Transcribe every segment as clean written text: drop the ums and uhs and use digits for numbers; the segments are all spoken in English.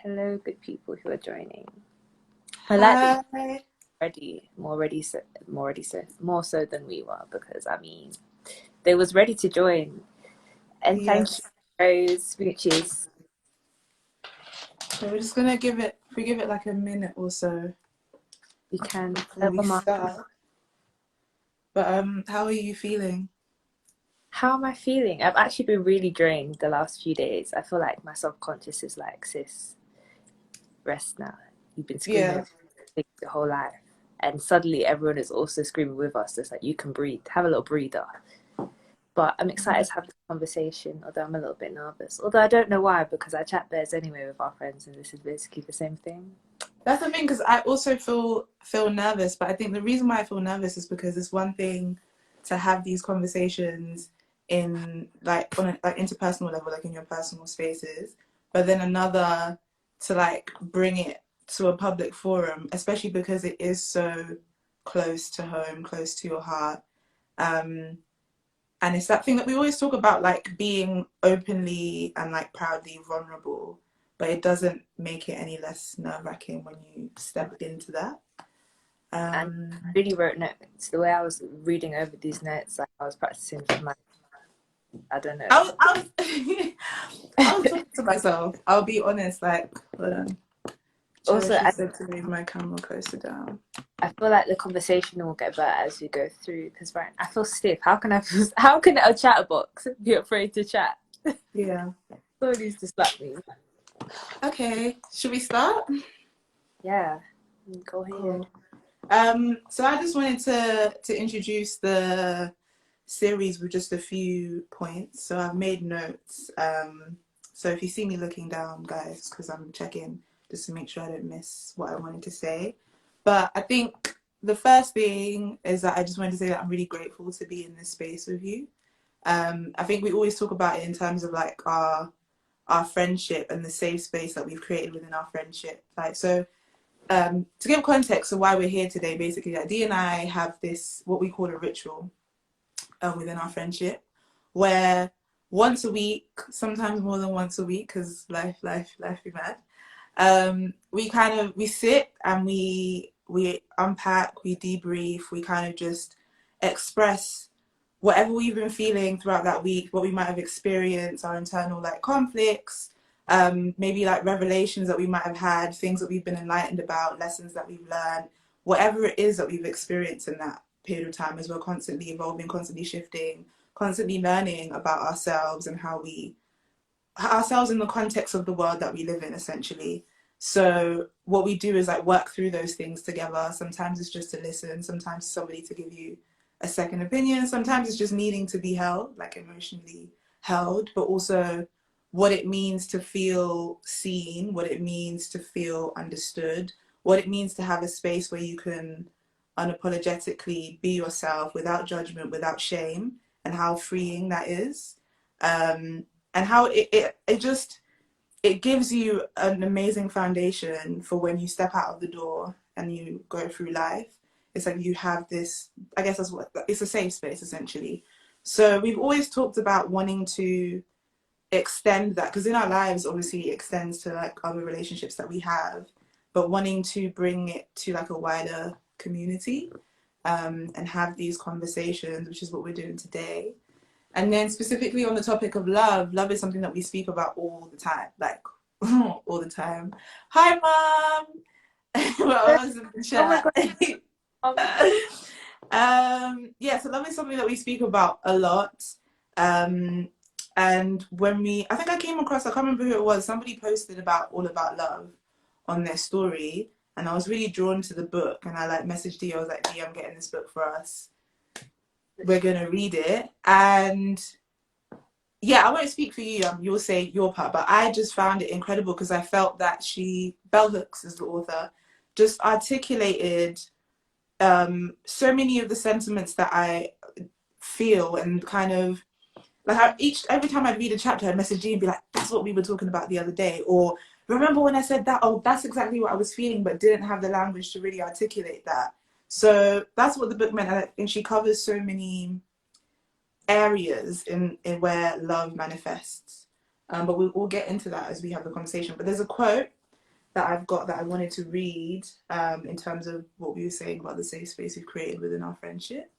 Hello, good people who are joining. Hi. More so than we were, because they was ready to join. And thank you, Yes. Rose, Smooches. So we're just gonna give it like a minute or so We can before we start. But how are you feeling? How am I feeling? I've actually been really drained the last few days. I feel like my subconscious is like, sis, rest now. You've been screaming Yeah. your whole life. And suddenly everyone is also screaming with us. It's like, you can breathe. Have a little breather. But I'm excited to have this conversation, although I'm a little bit nervous. Although I don't know why, because I chat bears anyway with our friends, and this is basically the same thing. That's the thing, because I also feel nervous, but I think the reason why I feel nervous is because it's one thing to have these conversations in like on a like interpersonal level, like in your personal spaces, but then another to like bring it to a public forum, especially because it is so close to home, close to your heart. Um, and it's that thing that we always talk about, like being openly and like proudly vulnerable, but it doesn't make it any less nerve-wracking when you step into that. And um I really wrote notes. The way I was reading over these notes, like I was practicing for my, I don't know. I was talking to myself, I'll be honest. Like, hold on, Also, Charisse said to move my camera closer down. I feel like the conversation will get better as we go through, because right, I feel stiff. How can how can a chatterbox be afraid to chat? Yeah. Someone needs to slap me. Okay, should we start? Yeah, go ahead. Cool. So I just wanted to introduce the series with just a few points. So I've made notes. So if you see me looking down, guys, because I'm checking just to make sure I don't miss what I wanted to say. But I think the first thing is that I just wanted to say that I'm really grateful to be in this space with you. I think we always talk about it in terms of like our friendship and the safe space that we've created within our friendship. Like, so to give context of why we're here today, basically, like Dee and I have this what we call a ritual within our friendship, where once a week, sometimes more than once a week, because life be mad. We sit and we unpack, we debrief, we kind of just express whatever we've been feeling throughout that week, what we might have experienced, our internal like conflicts, maybe like revelations that we might have had, things that we've been enlightened about, lessons that we've learned, whatever it is that we've experienced in that period of time, as we're constantly evolving, constantly shifting, constantly learning about ourselves and ourselves in the context of the world that we live in, essentially. So what we do is like work through those things together. Sometimes it's just to listen, sometimes somebody to give you a second opinion, sometimes it's just needing to be held, like emotionally held, but also what it means to feel seen, what it means to feel understood, what it means to have a space where you can unapologetically be yourself without judgment, without shame, and how freeing that is. And how it gives you an amazing foundation for when you step out of the door and you go through life. It's like you have this, I guess that's what, it's a safe space essentially. So we've always talked about wanting to extend that, because in our lives obviously it extends to like other relationships that we have, but wanting to bring it to like a wider community, and have these conversations, which is what we're doing today. And then specifically on the topic of love, love is something that we speak about all the time, like all the time. Hi, mom. Well, I was in the Oh my chat. god. Yeah, so love is something that we speak about a lot. And I think I came across, I can't remember who it was, somebody posted about All About Love on their story, and I was really drawn to the book, and I like messaged Dee, I was like, Dee, I'm getting this book for us. We're gonna read it. And yeah, I won't speak for you. You'll say your part, but I just found it incredible because I felt that Bell Hooks is the author, just articulated so many of the sentiments that I feel, and kind of like every time I'd read a chapter, I'd message you and be like, "That's what we were talking about the other day," or "Remember when I said that? Oh, that's exactly what I was feeling, but didn't have the language to really articulate that." So that's what the book meant, and she covers so many areas in where love manifests. But we'll get into that as we have the conversation. But there's a quote that I've got that I wanted to read in terms of what we were saying about the safe space we've created within our friendship.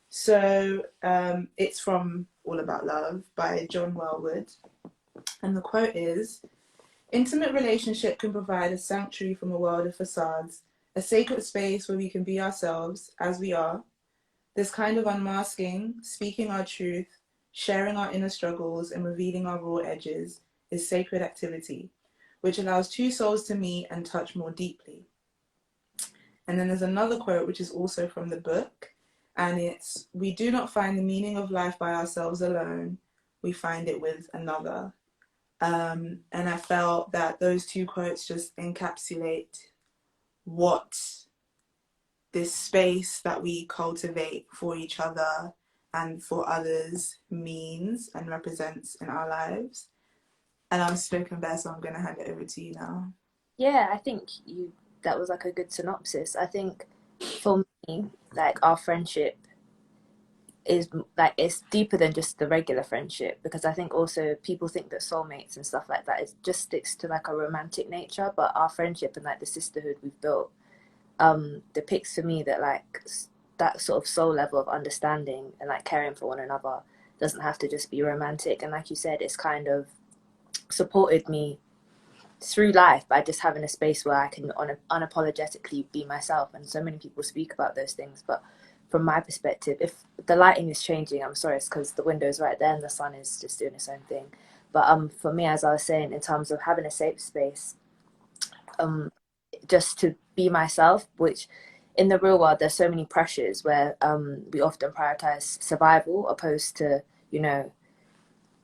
So it's from All About Love by John Wellwood. And the quote is, "Intimate relationship can provide a sanctuary from a world of facades, a sacred space where we can be ourselves as we are. This kind of unmasking, speaking our truth, sharing our inner struggles, and revealing our raw edges is sacred activity, which allows two souls to meet and touch more deeply." And then there's another quote, which is also from the book, and it's, "We do not find the meaning of life by ourselves alone, we find it with another." And I felt that those two quotes just encapsulate what this space that we cultivate for each other and for others means and represents in our lives. And I'm spoken there, so I'm going to hand it over to you now. Yeah, I think that was like a good synopsis. I think for me, like our friendship is like it's deeper than just the regular friendship, because I think also people think that soulmates and stuff like that is just sticks to like a romantic nature, but our friendship and like the sisterhood we've built depicts for me that like that sort of soul level of understanding and like caring for one another doesn't have to just be romantic. And like you said, it's kind of supported me through life by just having a space where I can unapologetically be myself. And so many people speak about those things, but from my perspective, if the lighting is changing, I'm sorry, it's because the window's right there and the sun is just doing its own thing. But for me, as I was saying, in terms of having a safe space, just to be myself, which in the real world there's so many pressures where we often prioritize survival opposed to, you know,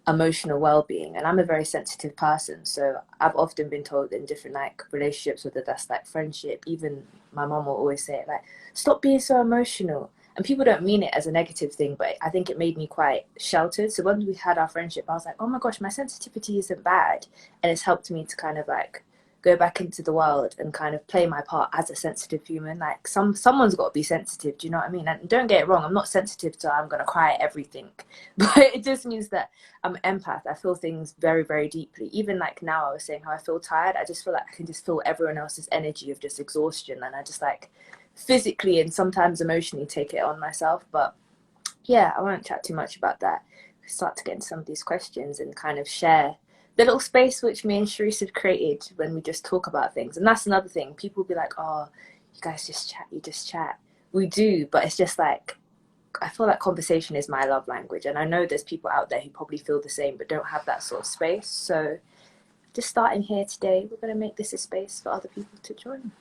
emotional well-being. And I'm a very sensitive person, so I've often been told in different like relationships, whether that's like friendship, even my mom will always say it, like, stop being so emotional. And people don't mean it as a negative thing, but I think it made me quite sheltered. So when we had our friendship, I was like, oh my gosh, my sensitivity isn't bad. And it's helped me to kind of like go back into the world and kind of play my part as a sensitive human. Like someone's got to be sensitive, do you know what I mean? And don't get it wrong, I'm not sensitive to I'm gonna cry at everything. But it just means that I'm an empath. I feel things very, very deeply. Even like now, I was saying how I feel tired. I just feel like I can just feel everyone else's energy of just exhaustion, and I just like physically and sometimes emotionally take it on myself. But yeah, I won't chat too much about that. Start to get into some of these questions and kind of share the little space which me and Charisse have created when we just talk about things. And that's another thing. People be like, oh, you guys just chat, you just chat. We do, but it's just like, I feel like conversation is my love language. And I know there's people out there who probably feel the same, but don't have that sort of space. So just starting here today, we're going to make this a space for other people to join.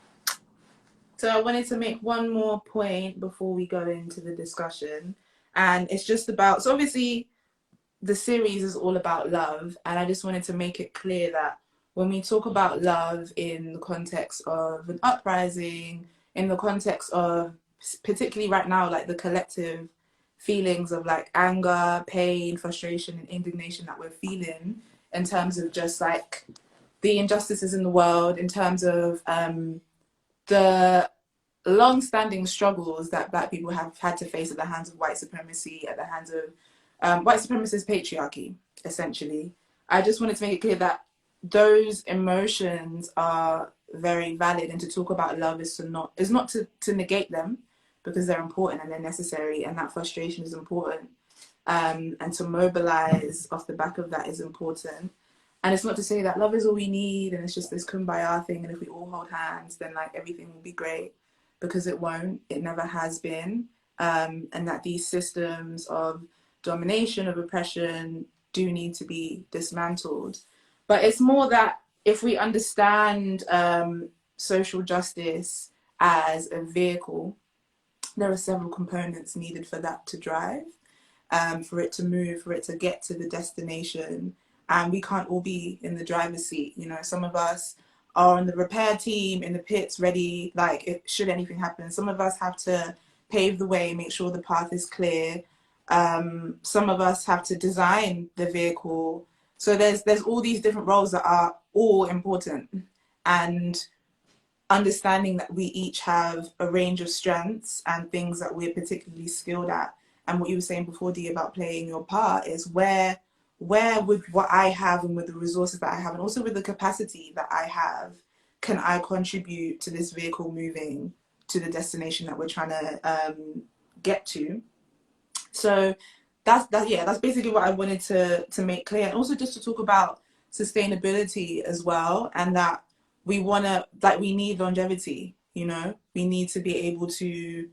So I wanted to make one more point before we go into the discussion. And it's just about, so obviously the series is all about love. And I just wanted to make it clear that when we talk about love in the context of an uprising, in the context of particularly right now, like the collective feelings of like anger, pain, frustration, and indignation that we're feeling in terms of just like the injustices in the world, in terms of the long-standing struggles that Black people have had to face at the hands of white supremacy, at the hands of white supremacist patriarchy, essentially. I just wanted to make it clear that those emotions are very valid, and to talk about love is not to negate them, because they're important and they're necessary, and that frustration is important, and to mobilize off the back of that is important. And it's not to say that love is all we need and it's just this kumbaya thing, and if we all hold hands then like everything will be great, because it won't, it never has been. And that these systems of domination, of oppression, do need to be dismantled. But it's more that if we understand social justice as a vehicle, there are several components needed for that to drive, for it to move, for it to get to the destination. And we can't all be in the driver's seat. You know, some of us are on the repair team in the pits, ready, like if should anything happen. Some of us have to pave the way, make sure the path is clear. Some of us have to design the vehicle. So there's all these different roles that are all important. And understanding that we each have a range of strengths and things that we're particularly skilled at. And what you were saying before, Dee, about playing your part is where with what I have and with the resources that I have, and also with the capacity that I have, can I contribute to this vehicle moving to the destination that we're trying to get to? So that's basically what I wanted to make clear, and also just to talk about sustainability as well, and that we need longevity. You know, we need to be able to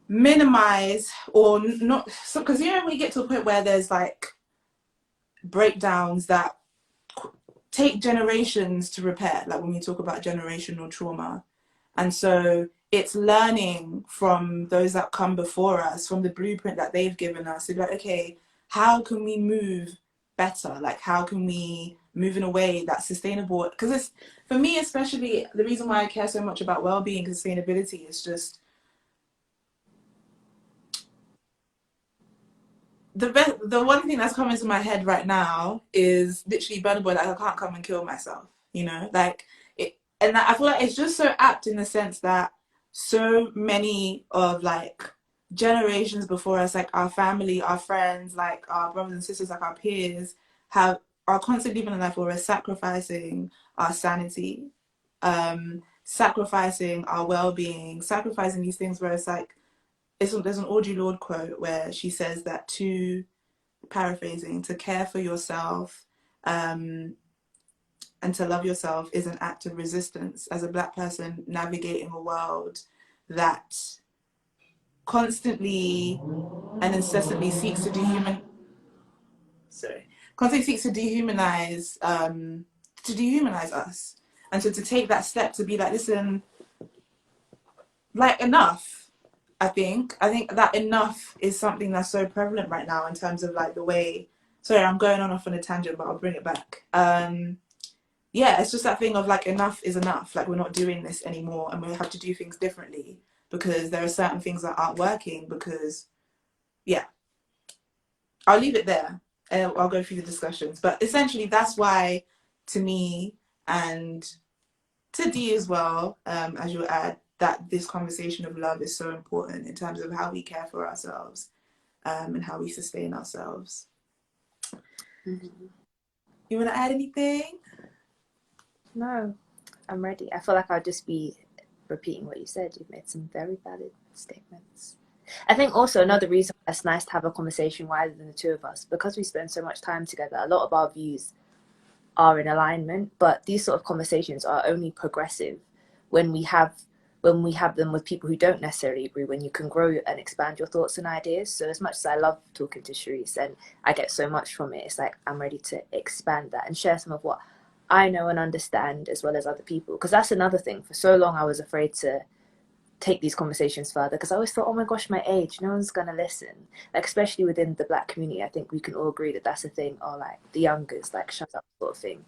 minimize or not, because you know when you get to a point where there's like breakdowns that take generations to repair, like when we talk about generational trauma. And so it's learning from those that come before us, from the blueprint that they've given us, to be like, okay, how can we move better? Like, how can we move in a way that's sustainable? Because it's, for me especially, the reason why I care so much about well-being and sustainability is just the one thing that's coming to my head right now is literally Burna Boy, like, I can't come and kill myself, you know, like it. And I feel like it's just so apt in the sense that so many of like generations before us, like our family, our friends, like our brothers and sisters, like our peers, are constantly living a life where we're sacrificing our sanity, sacrificing our well-being, sacrificing these things where it's like, there's an Audre Lorde quote where she says that, paraphrasing, to care for yourself and to love yourself is an act of resistance. As a Black person navigating a world that constantly and incessantly seeks to dehumanize us, and so to take that step to be like, listen, like, enough. I think that enough is something that's so prevalent right now in terms of like the way, sorry, I'm going off on a tangent, but I'll bring it back. Yeah, it's just that thing of like, enough is enough. Like, we're not doing this anymore, and we have to do things differently because there are certain things that aren't working. Because, yeah, I'll leave it there. I'll go through the discussions. But essentially, that's why, to me, and to Dee as well, as you'll add, that this conversation of love is so important in terms of how we care for ourselves, and how we sustain ourselves. Mm-hmm. You want to add anything? No, I'm ready. I feel like I'll just be repeating what you said. You've made some very valid statements. I think also another reason why it's nice to have a conversation wider than the two of us, because we spend so much time together, a lot of our views are in alignment, but these sort of conversations are only progressive when we have them with people who don't necessarily agree, when you can grow and expand your thoughts and ideas. So as much as I love talking to Charisse and I get so much from it, it's like I'm ready to expand that and share some of what I know and understand, as well as other people. Because that's another thing. For so long I was afraid to take these conversations further, because I always thought, oh my gosh, my age, no one's gonna listen. Like, especially within the Black community, I think we can all agree that that's a thing. Or like the youngers, like, shut up, sort of thing.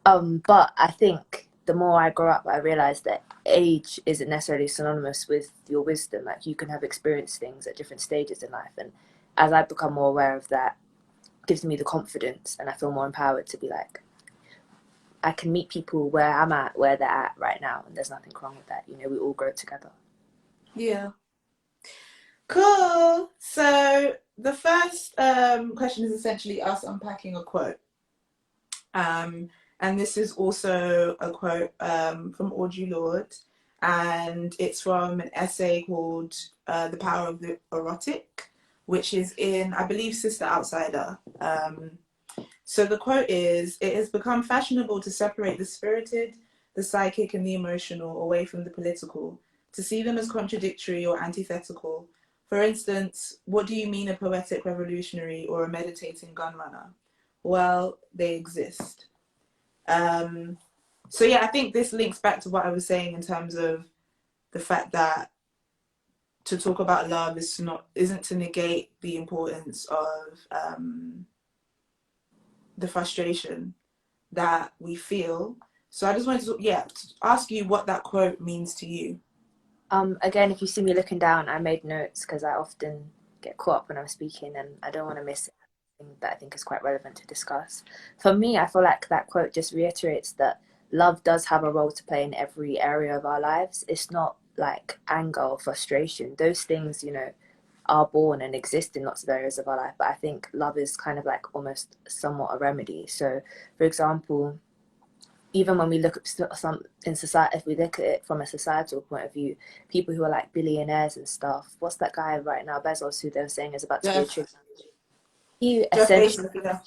But I think the more I grow up, I realize that age isn't necessarily synonymous with your wisdom. Like, you can have experienced things at different stages in life, and as I become more aware of that, it gives me the confidence, and I feel more empowered to be like, I can meet people where I'm at, where they're at right now, and there's nothing wrong with that. You know, we all grow together. Yeah. Cool. So the first question is essentially us unpacking a quote. And this is also a quote from Audre Lorde, and it's from an essay called The Power of the Erotic, which is in, I believe, Sister Outsider. So the quote is, "It has become fashionable to separate the spirited, the psychic, and the emotional away from the political, to see them as contradictory or antithetical. For instance, what do you mean a poetic revolutionary or a meditating gun runner? Well, they exist." So yeah, I think this links back to what I was saying in terms of the fact that to talk about love isn't to negate the importance of the frustration that we feel. So I just wanted to ask you what that quote means to you. Again, if you see me looking down, I made notes because I often get caught up when I'm speaking, and I don't want to miss anything that I think is quite relevant to discuss. For me, I feel like that quote just reiterates that love does have a role to play in every area of our lives. It's not like anger or frustration. Those things, you know, are born and exist in lots of areas of our life, but I think love is kind of like almost somewhat a remedy. So, for example, even when we look at some in society, if we look at it from a societal point of view, people who are like billionaires and stuff. What's that guy right now, Bezos, who they were saying is about to be a Jeff, trillionaire? He Jeff essentially Bezos, yeah.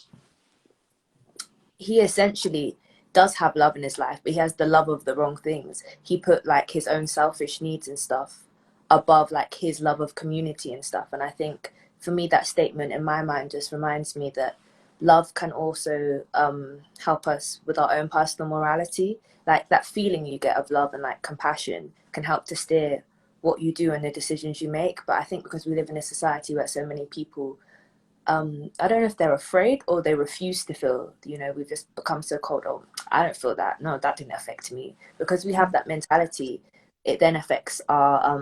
he essentially does have love in his life, but he has the love of the wrong things. He put like his own selfish needs and stuff above like his love of community and stuff. And I think for me, that statement in my mind just reminds me that love can also help us with our own personal morality. Like that feeling you get of love and like compassion can help to steer what you do and the decisions you make. But I think because we live in a society where so many people I don't know if they're afraid or they refuse to feel, we've just become so cold. Oh, I don't feel that. No, that didn't affect me. Because we have that mentality, it then affects our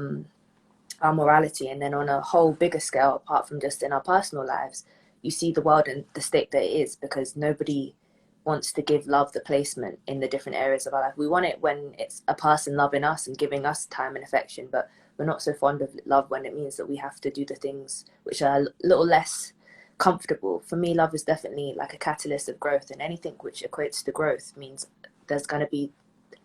morality. And then on a whole bigger scale, apart from just in our personal lives, you see the world and the state that it is because nobody wants to give love the placement in the different areas of our life. We want it when it's a person loving us and giving us time and affection, but we're not so fond of love when it means that we have to do the things which are a little less comfortable. For me, love is definitely like a catalyst of growth, and anything which equates to growth means there's going to be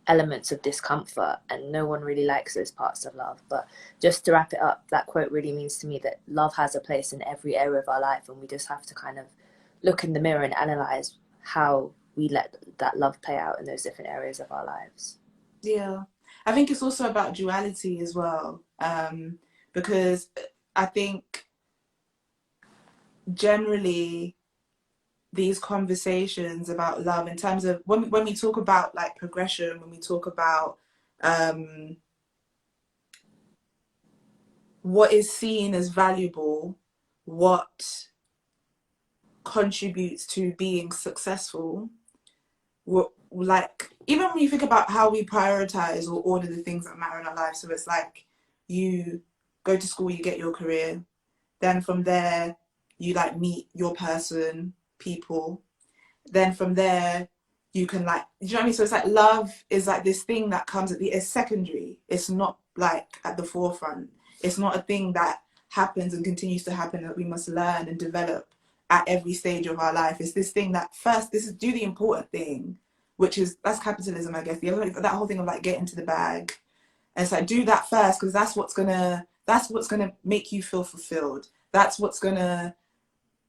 elements of discomfort, and no one really likes those parts of love. But just to wrap it up, that quote really means to me that love has a place in every area of our life, and we just have to kind of look in the mirror and analyze how we let that love play out in those different areas of our lives. Yeah. I think it's also about duality as well. Because I think generally these conversations about love in terms of when we talk about like progression, when we talk about what is seen as valuable, what contributes to being successful, like even when you think about how we prioritize or order the things that matter in our lives. So it's like you go to school, you get your career, then from there you like meet your person, people, then from there you can like, do you know what I mean? So it's like love is like this thing that comes at the, it's secondary, it's not like at the forefront, it's not a thing that happens and continues to happen that we must learn and develop at every stage of our life. It's this thing that first, this is do the important thing, which is, that's capitalism, I guess. The other, that whole thing of like get into the bag, and it's like do that first because that's what's gonna make you feel fulfilled, that's what's gonna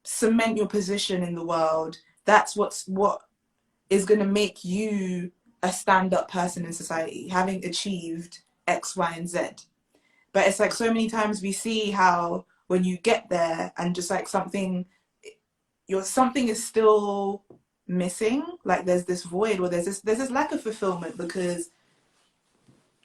cement your position in the world, that's what is going to make you a stand-up person in society, having achieved X, Y, and Z. But it's like so many times we see how when you get there and just like something is still missing, like there's this void or there's this lack of fulfillment because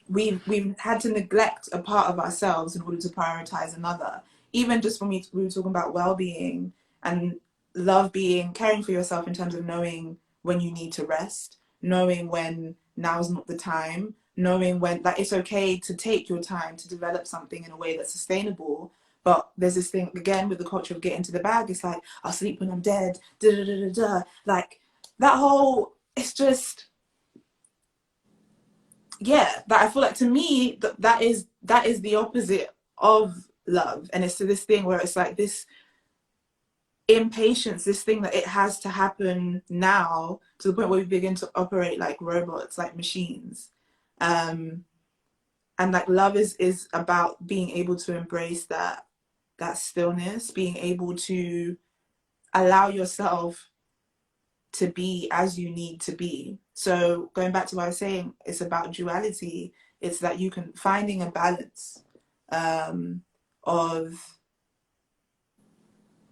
we've had to neglect a part of ourselves in order to prioritize another. Even just when we were talking about well-being and love, being caring for yourself in terms of knowing when you need to rest, knowing when now's not the time, knowing when like it's okay to take your time to develop something in a way that's sustainable. But there's this thing again with the culture of getting to the bag. It's like I'll sleep when I'm dead. Da da da da da. Like that whole. It's just yeah. That I feel like to me that is the opposite of love, and it's to this thing where it's like this impatience, this thing that it has to happen now to the point where we begin to operate like robots, like machines. And like love is about being able to embrace that stillness, being able to allow yourself to be as you need to be. So going back to what I was saying, it's about duality. It's that you can finding a balance of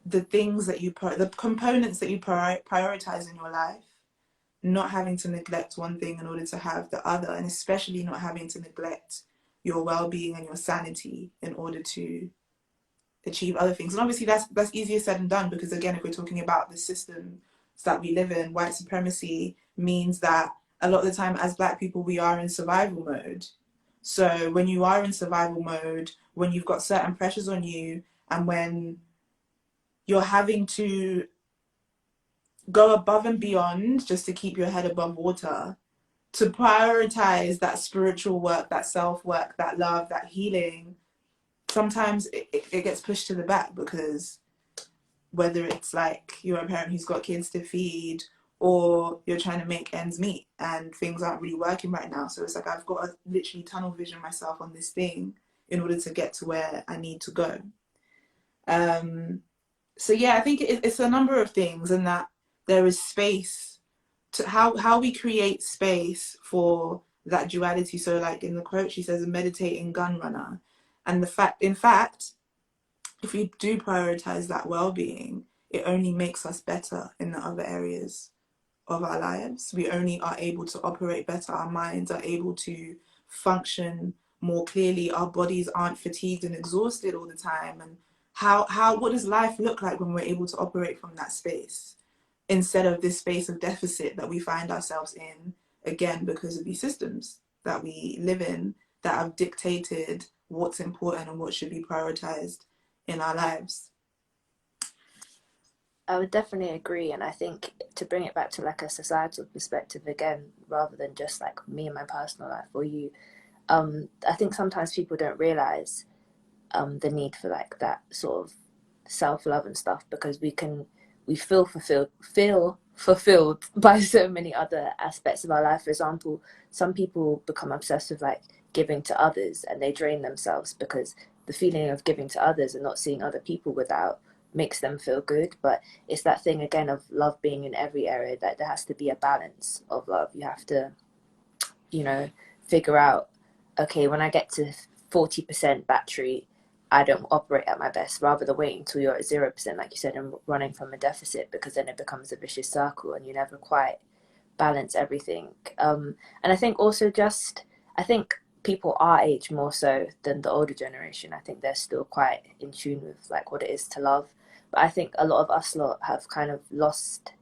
the things that the components that you prioritize in your life, not having to neglect one thing in order to have the other, and especially not having to neglect your well-being and your sanity in order to achieve other things. And obviously that's easier said than done because again, if we're talking about the systems that we live in, white supremacy means that a lot of the time as Black people we are in survival mode. So when you are in survival mode, when you've got certain pressures on you, and when you're having to go above and beyond just to keep your head above water, to prioritize that spiritual work, that self work, that love, that healing, sometimes it gets pushed to the back because whether it's like you're a parent who's got kids to feed, or you're trying to make ends meet and things aren't really working right now. So it's like I've got to literally tunnel vision myself on this thing in order to get to where I need to go. So yeah, I think it's a number of things, and that there is space to how we create space for that duality. So like in the quote, she says, a meditating gun runner. And in fact, if we do prioritize that well-being, it only makes us better in the other areas of our lives. We only are able to operate better. Our minds are able to function more clearly. Our bodies aren't fatigued and exhausted all the time. And what does life look like when we're able to operate from that space, instead of this space of deficit that we find ourselves in, again, because of these systems that we live in that have dictated what's important and what should be prioritized in our lives. I would definitely agree, and I think to bring it back to like a societal perspective again, rather than just like me and my personal life or you, I think sometimes people don't realize the need for like that sort of self-love and stuff, because we feel fulfilled by so many other aspects of our life. For example, some people become obsessed with like giving to others, and they drain themselves because the feeling of giving to others and not seeing other people without makes them feel good. But it's that thing again of love being in every area, that there has to be a balance of love. You have to, you know, figure out, okay, when I get to 40% battery, I don't operate at my best, rather than waiting until you're at 0%, like you said, and running from a deficit, because then it becomes a vicious circle and you never quite balance everything. And I think also I think people our age more so than the older generation, I think they're still quite in tune with like what it is to love. But I think a lot of us lot have kind of lost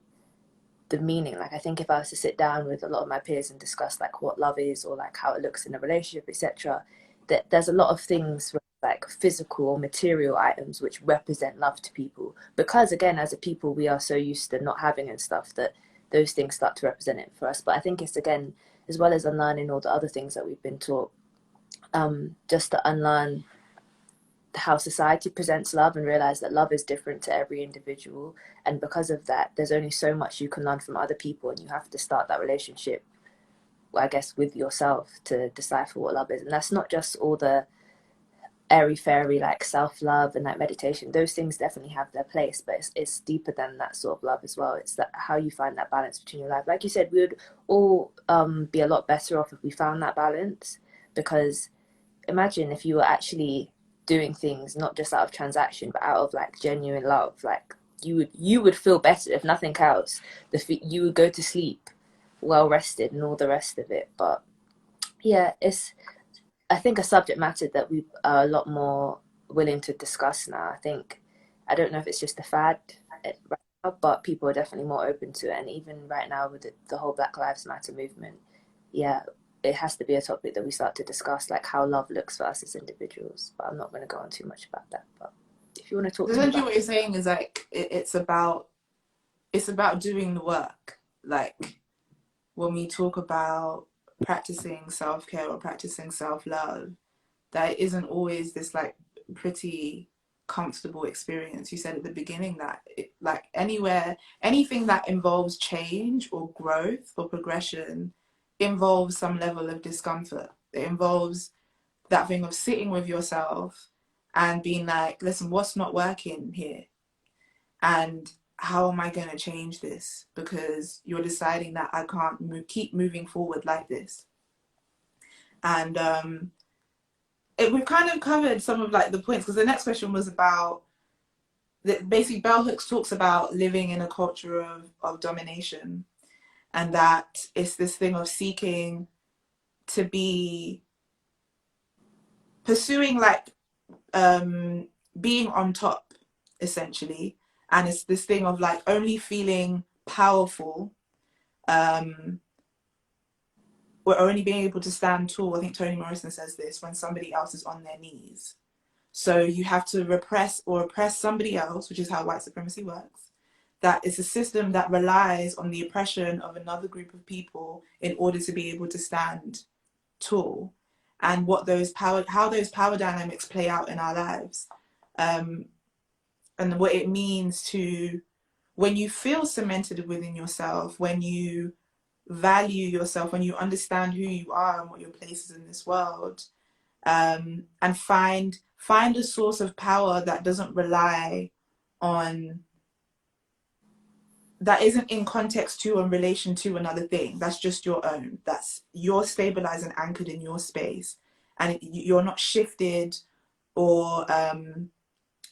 the meaning. Like I think if I was to sit down with a lot of my peers and discuss like what love is, or like how it looks in a relationship, etc., that there's a lot of things like physical or material items which represent love to people, because again, as a people, we are so used to not having and stuff, that those things start to represent it for us. But I think it's again, as well as unlearning all the other things that we've been taught, just to unlearn how society presents love and realize that love is different to every individual. And because of that, there's only so much you can learn from other people, and you have to start that relationship, I guess, with yourself to decipher what love is. And that's not just all the airy fairy like self-love and like meditation. Those things definitely have their place, but it's deeper than that sort of love as well. It's that how you find that balance between your life. Like you said, we would all be a lot better off if we found that balance, because imagine if you were actually doing things not just out of transaction but out of like genuine love. Like you would feel better, if nothing else. You would go to sleep well rested and all the rest of it. But yeah, it's, I think, a subject matter that we are a lot more willing to discuss now. I think, I don't know if it's just a fad right now, but people are definitely more open to it. And even right now with the whole Black Lives Matter movement, yeah, it has to be a topic that we start to discuss, like how love looks for us as individuals. But I'm not going to go on too much about that. But if you want to talk to me Essentially about what you're saying is like it's about doing the work. Like when we talk about practicing self-care or practicing self-love, that isn't always this like pretty comfortable experience. You said at the beginning that like anything that involves change or growth or progression involves some level of discomfort. It involves that thing of sitting with yourself and being like, listen, what's not working here? And how am I going to change this? Because you're deciding that I can't keep moving forward like this. And we've kind of covered some of like the points, because the next question was about basically Bell Hooks talks about living in a culture of domination, and that it's this thing of seeking to be pursuing like being on top, essentially. And it's this thing of like only feeling powerful, or only being able to stand tall. I think Toni Morrison says this, when somebody else is on their knees. So you have to repress or oppress somebody else, which is how white supremacy works. That is a system that relies on the oppression of another group of people in order to be able to stand tall. And how those power dynamics play out in our lives, and what it means to when you feel cemented within yourself, when you value yourself, when you understand who you are and what your place is in this world, and find a source of power that doesn't rely on, that isn't in context to, in relation to another thing. That's just your own. That's, you're stabilized and anchored in your space, and you're not shifted or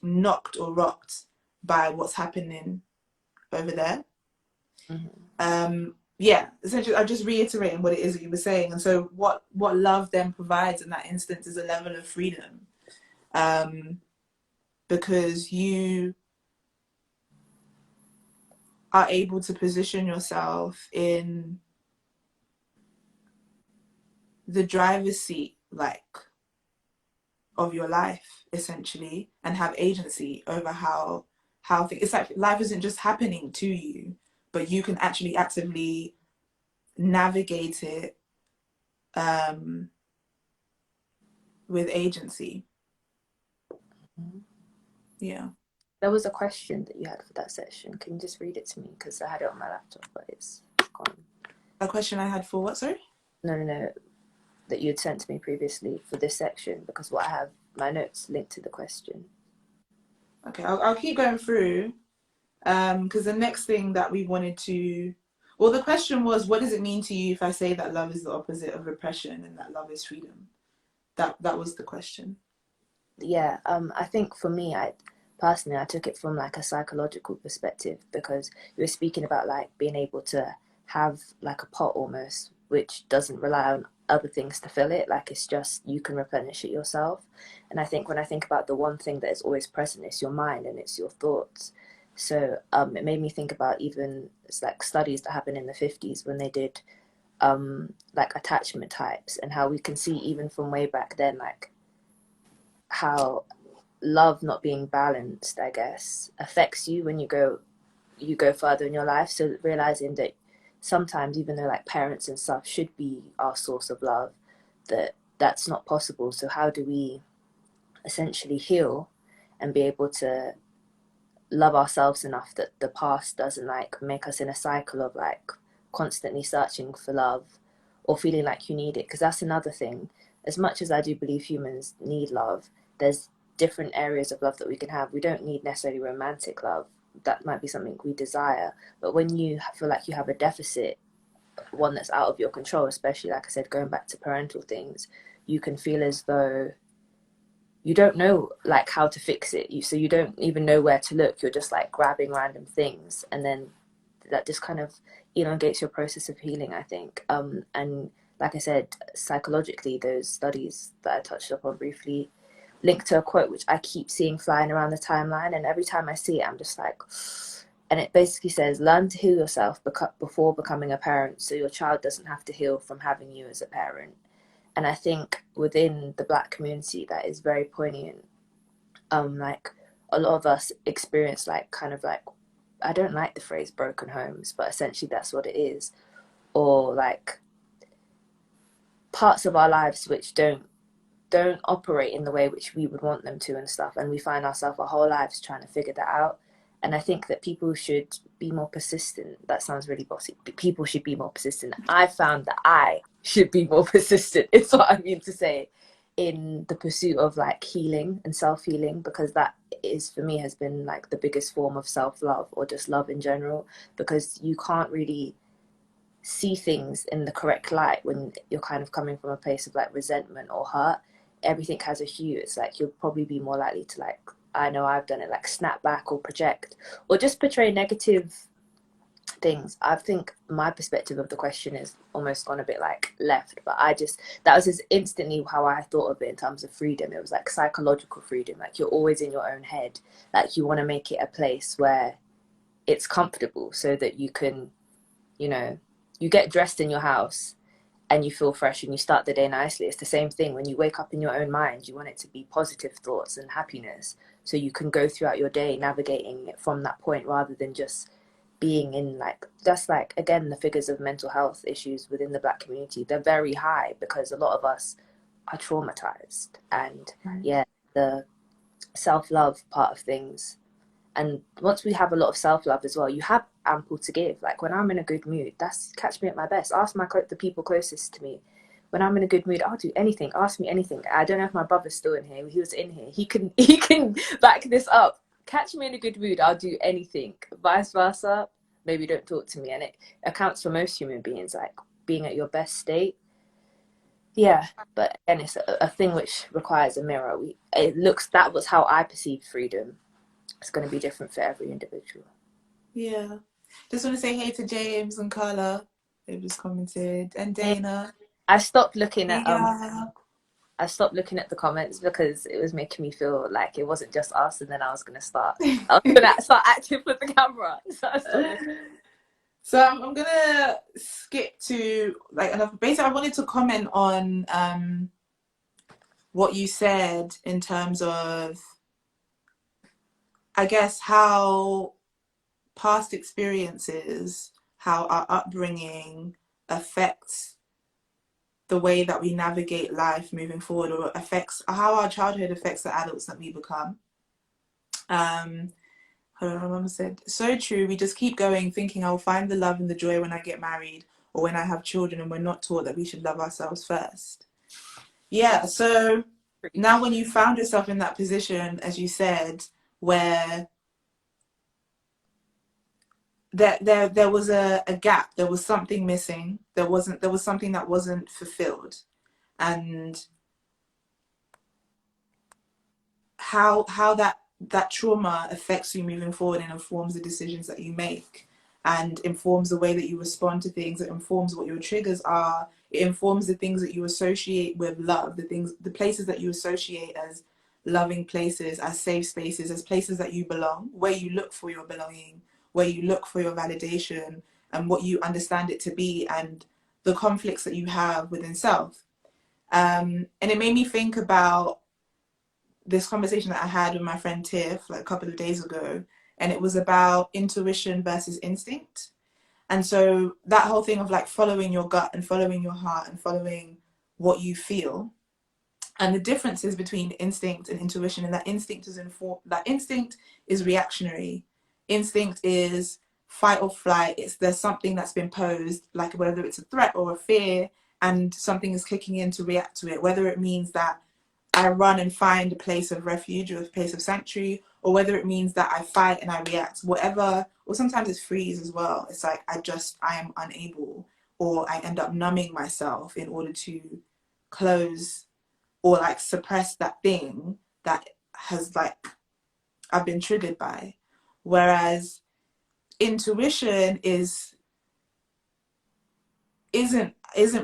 knocked or rocked by what's happening over there. Yeah, essentially I'm just reiterating what it is that you were saying. And so what love then provides in that instance is a level of freedom, because you are able to position yourself in the driver's seat, like, of your life, essentially, and have agency over how things, it's like life isn't just happening to you, but you can actually actively navigate it with agency. Yeah. There was a question that you had for that section. Can you just read it to me? Because I had it on my laptop, but it's gone. A question I had for what, sorry? No. That you had sent to me previously for this section, because what I have, my notes linked to the question. Okay, I'll keep going through, because the next thing that we wanted to, well, the question was, what does it mean to you if I say that love is the opposite of repression and that love is freedom? That was the question. Yeah, I think for me, I took it from like a psychological perspective, because you were speaking about like being able to have like a pot almost, which doesn't rely on other things to fill it. Like it's just, you can replenish it yourself. And I think when I think about the one thing that is always present, it's your mind and it's your thoughts. So it made me think about even, it's like studies that happened in the 50s when they did like attachment types, and how we can see even from way back then, like how love not being balanced, I guess, affects you when you go further in your life. So realizing that sometimes, even though like parents and stuff should be our source of love, that's not possible. So how do we essentially heal and be able to love ourselves enough that the past doesn't like make us in a cycle of like constantly searching for love or feeling like you need it? Because that's another thing. As much as I do believe humans need love, there's different areas of love that we can have. We don't need necessarily romantic love. That might be something we desire, but when you feel like you have a deficit, one that's out of your control, especially like I said, going back to parental things, you can feel as though you don't know like how to fix it. So you don't even know where to look. You're just like grabbing random things, and then that just kind of elongates your process of healing, I think. And like I said, psychologically, those studies that I touched upon briefly linked to a quote which I keep seeing flying around the timeline, and every time I see it, I'm just like, and it basically says, learn to heal yourself before becoming a parent, so your child doesn't have to heal from having you as a parent. And I think within the Black community, that is very poignant. Like a lot of us experience like kind of like, I don't like the phrase broken homes, but essentially that's what it is. Or like parts of our lives which don't operate in the way which we would want them to and stuff, and we find ourselves our whole lives trying to figure that out. And I think that people should be more persistent. That sounds really bossy. People should be more persistent. I found that I should be more persistent, it's what I mean to say, in the pursuit of like healing and self-healing, because that is, for me, has been like the biggest form of self-love, or just love in general, because you can't really see things in the correct light when you're kind of coming from a place of like resentment or hurt. Everything has a hue. It's like you'll probably be more likely to, like, I know I've done it, like snap back or project or just portray negative things. I think my perspective of the question is almost gone a bit like left, but that was just instantly how I thought of it in terms of freedom. It was like psychological freedom. Like you're always in your own head. Like you want to make it a place where it's comfortable so that you can, you get dressed in your house and you feel fresh and you start the day nicely. It's the same thing when you wake up in your own mind. You want it to be positive thoughts and happiness, so you can go throughout your day navigating it from that point, rather than just being in like, that's like, again, the figures of mental health issues within the Black community, they're very high because a lot of us are traumatized. And yeah, the self-love part of things, And once we have a lot of self-love as well, you have ample to give. Like when I'm in a good mood, that's catch me at my best. Ask the people closest to me. When I'm in a good mood, I'll do anything. Ask me anything. I don't know if my brother's still in here. He was in here. He can back this up. Catch me in a good mood, I'll do anything. Vice versa, maybe don't talk to me. And it accounts for most human beings, like being at your best state. Yeah, but again, it's a thing which requires a mirror. That was how I perceived freedom. It's going to be different for every individual. Yeah. Just want to say hey to James and Carla. They've just commented. And Hey, Dana. I stopped looking at Yeah. I stopped looking at the comments because it was making me feel like it wasn't just us, and then I was gonna start acting for the camera. So I stopped looking. So I'm gonna skip to like another. Basically, I wanted to comment on what you said in terms of, I guess, how past experiences, how our upbringing affects the way that we navigate life moving forward, or affects how our childhood affects the adults that we become. My mum said, so true. We just keep going, thinking I'll find the love and the joy when I get married or when I have children, and we're not taught that we should love ourselves first. Yeah, so now when you found yourself in that position, as you said, where there was a gap, there was something missing, there was something that wasn't fulfilled, and how that trauma affects you moving forward and informs the decisions that you make, and informs the way that you respond to things. It informs what your triggers are. It informs the things that you associate with love, the places that you associate as loving places, as safe spaces, as places that you belong, where you look for your belonging, where you look for your validation, and what you understand it to be, and the conflicts that you have within self. And it made me think about this conversation that I had with my friend Tiff like a couple of days ago, and it was about intuition versus instinct. And so that whole thing of like following your gut and following your heart and following what you feel, and the differences between instinct and intuition, and that instinct is reactionary. Instinct is fight or flight. There's something that's been posed, like whether it's a threat or a fear, and something is kicking in to react to it, whether it means that I run and find a place of refuge or a place of sanctuary, or whether it means that I fight and I react, whatever. Or sometimes it's freeze as well. It's like I am unable, or I end up numbing myself in order to close or like suppress that thing that has like I've been triggered by. Whereas intuition isn't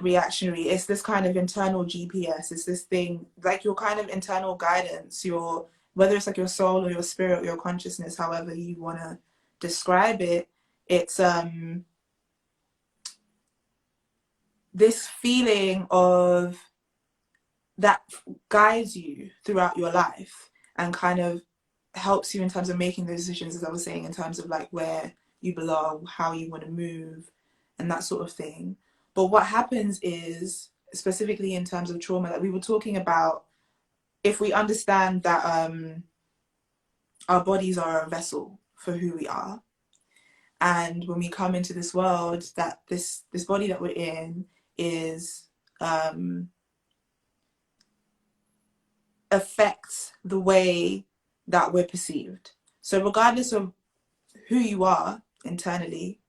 reactionary. It's this kind of internal GPS. It's this thing like your kind of internal guidance, your, whether it's like your soul or your spirit or your consciousness, however you want to describe it. It's this feeling of that guides you throughout your life and kind of helps you in terms of making those decisions, as I was saying, in terms of like where you belong, how you want to move, and that sort of thing. But what happens is, specifically in terms of trauma that we were talking about, if we understand that our bodies are a vessel for who we are, and when we come into this world, that this body that we're in is affects the way that we're perceived. So regardless of who you are internally,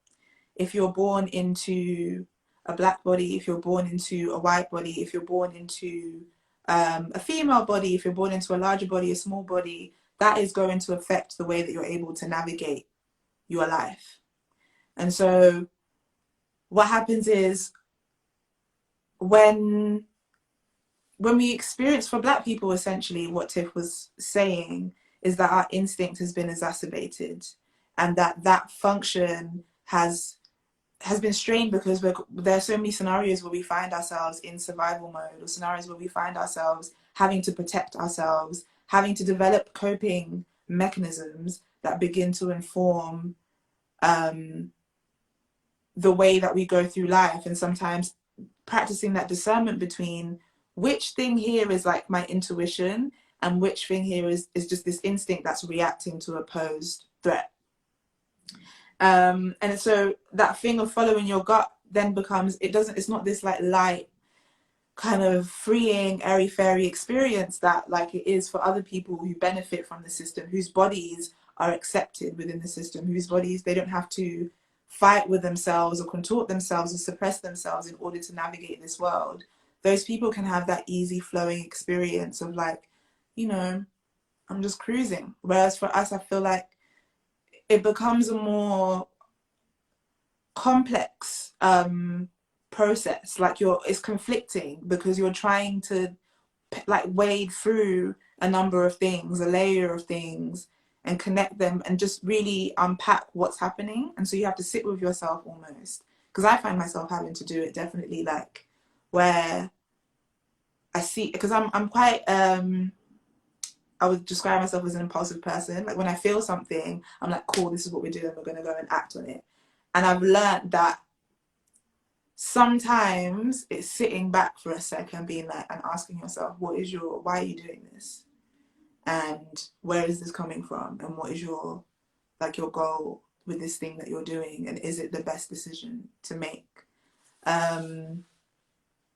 if you're born into a black body, if you're born into a white body, if you're born into a female body, if you're born into a larger body, a small body, that is going to affect the way that you're able to navigate your life. And so what happens is when we experience, for black people, essentially what Tiff was saying is that our instinct has been exacerbated, and that function has been strained because there are so many scenarios where we find ourselves in survival mode, or scenarios where we find ourselves having to protect ourselves, having to develop coping mechanisms that begin to inform the way that we go through life. And sometimes practicing that discernment between which thing here is like my intuition and which thing here is just this instinct that's reacting to a posed threat. And so that thing of following your gut then becomes, it's not this like light kind of freeing airy fairy experience that like it is for other people who benefit from the system, whose bodies are accepted within the system, whose bodies they don't have to fight with themselves or contort themselves or suppress themselves in order to navigate this world. Those people can have that easy flowing experience of like, you know, I'm just cruising. Whereas for us, I feel like it becomes a more complex process. Like it's conflicting because you're trying to like wade through a number of things, a layer of things, and connect them and just really unpack what's happening. And so you have to sit with yourself almost, because I find myself having to do it definitely, like where I see, because I'm quite I would describe myself as an impulsive person. Like when I feel something, I'm like, cool, this is what we're doing, we're going to go and act on it. And I've learned that sometimes it's sitting back for a second, being like, and asking yourself, why are you doing this? And where is this coming from? And what is your goal with this thing that you're doing? And is it the best decision to make?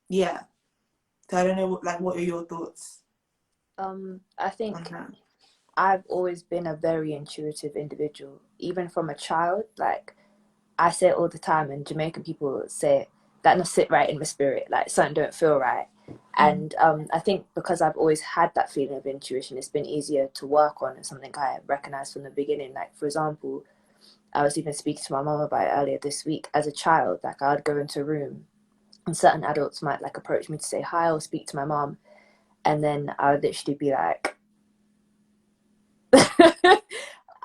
Yeah. So I don't know, what are your thoughts I on think that? I've always been a very intuitive individual, even from a child. Like I say it all the time, and Jamaican people say that not sit right in my spirit, like something don't feel right. And I think because I've always had that feeling of intuition, it's been easier to work on and something I recognized from the beginning. Like for example, I was even speaking to my mom about it earlier this week. As a child, like I would go into a room and certain adults might like approach me to say hi or speak to my mom, and then I would literally be like,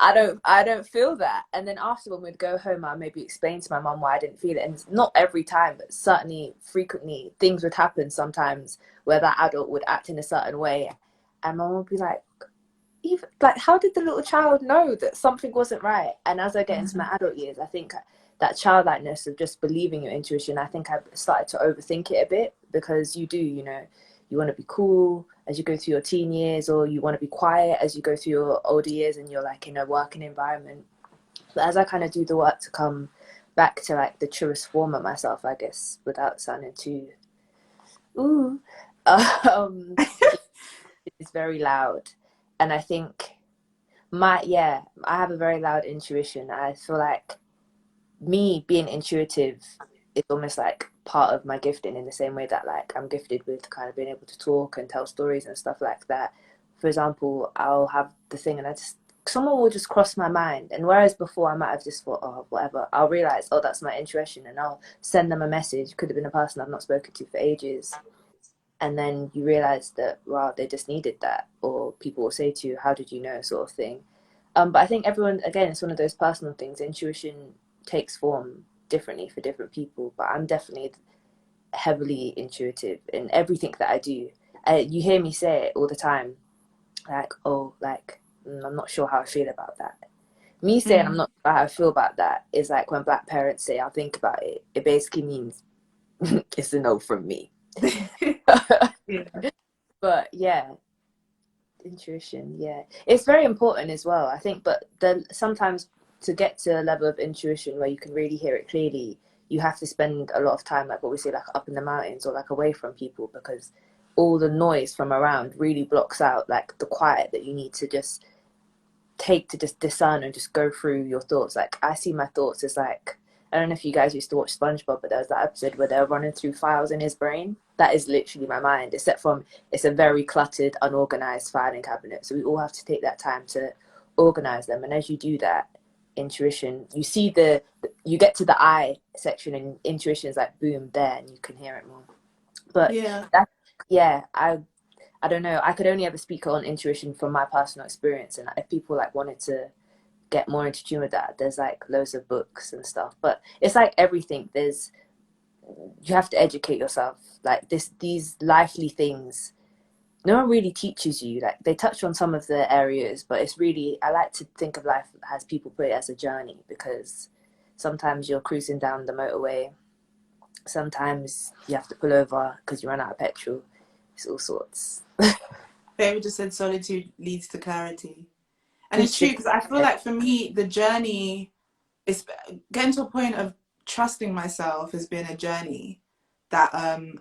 I don't feel that. And then after, when we'd go home, I maybe explain to my mum why I didn't feel it. And not every time, but certainly frequently things would happen sometimes where that adult would act in a certain way, and mum would be like, even like, how did the little child know that something wasn't right? And as I get into my adult years, I think that childlikeness of just believing your intuition, I think I've started to overthink it a bit, because you want to be cool as you go through your teen years, or you want to be quiet as you go through your older years and you're like in a working environment. But as I kind of do the work to come back to like the truest form of myself, I guess, without sounding too ooh, um, it's very loud. And I think I have a very loud intuition. I feel like me being intuitive is almost like part of my gifting, in the same way that like I'm gifted with kind of being able to talk and tell stories and stuff like that. For example, I'll have the thing and someone will just cross my mind, and whereas before I might have just thought, oh whatever, I'll realize, oh, that's my intuition, and I'll send them a message. Could have been a person I've not spoken to for ages, and then you realize that, wow, they just needed that. Or people will say to you, how did you know, sort of thing. But I think everyone, again, it's one of those personal things. Intuition takes form differently for different people, but I'm definitely heavily intuitive in everything that I do. You hear me say it all the time, like, oh, like, I'm not sure how I feel about that. Me saying I'm not sure how I feel about that is like when black parents say, I'll think about it. It basically means it's a no from me. Yeah. But yeah, intuition, yeah, it's very important as well, I think. But then sometimes, to get to a level of intuition where you can really hear it clearly, you have to spend a lot of time, like what we say, like up in the mountains or like away from people, because all the noise from around really blocks out like the quiet that you need to just take to just discern and just go through your thoughts. Like I see my thoughts as like, I don't know if you guys used to watch SpongeBob, but there was that episode where they're running through files in his brain. That is literally my mind, except from it's a very cluttered, unorganized filing cabinet. So we all have to take that time to organize them. And as you do that, intuition, you get to the I section, and intuition is like boom there, and you can hear it more. But Yeah. that, yeah, I don't know. I could only ever speak on intuition from my personal experience, and if people like wanted to get more into tune with that, there's like loads of books and stuff. But it's like everything. You have to educate yourself. Like these lively things, no one really teaches you. Like they touch on some of the areas, but it's really, I like to think of life as people put it, as a journey, because sometimes you're cruising down the motorway. Sometimes you have to pull over because you run out of petrol. It's all sorts. David just said solitude leads to clarity. And it's true because I feel like for me, the journey is getting to a point of trusting myself has been a journey that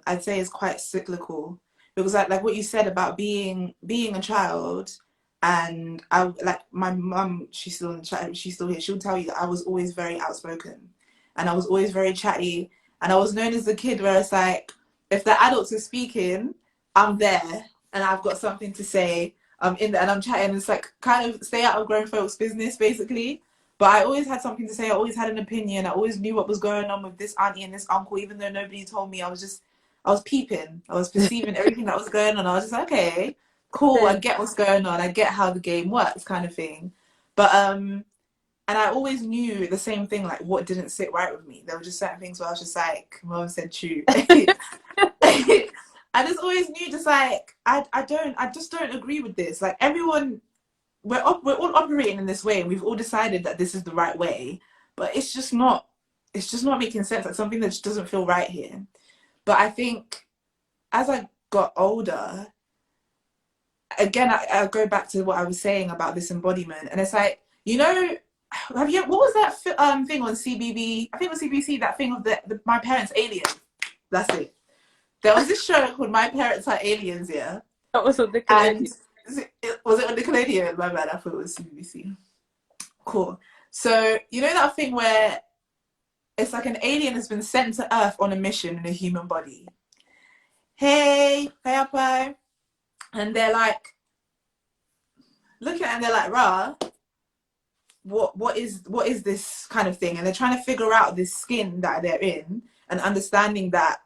I'd say is quite cyclical. Because like what you said about being a child, and I like my mum, she's still in the chat, she's still here. She'll tell you that I was always very outspoken, and I was always very chatty, and I was known as the kid where it's like if the adults are speaking, I'm there and I've got something to say. I'm in there and I'm chatting. It's like kind of stay out of grown folks' business, basically. But I always had something to say. I always had an opinion. I always knew what was going on with this auntie and this uncle, even though nobody told me. I was peeping. I was perceiving everything that was going on. I was just like, okay, cool. I get what's going on. I get how the game works, kind of thing. But and I always knew the same thing, like what didn't sit right with me. There were just certain things where I was just like, Mom said, true. I just always knew, just like I just don't agree with this. Like everyone, we're all operating in this way, and we've all decided that this is the right way, but it's just not making sense. Like something that just doesn't feel right here. But I think as I got older, again, I go back to what I was saying about this embodiment, and it's like, you know, what was that thing on CBB? I think it was CBC, that thing of my parents' aliens. That's it. There was this show called My Parents Are Aliens, yeah? That was on And Nickelodeon. was it on Nickelodeon? My bad, I thought it was CBBC. Cool. So, you know that thing where it's like an alien has been sent to Earth on a mission in a human body? Hey, up, and they're like, looking at it and they're like, rah, what is this kind of thing? And they're trying to figure out this skin that they're in and understanding that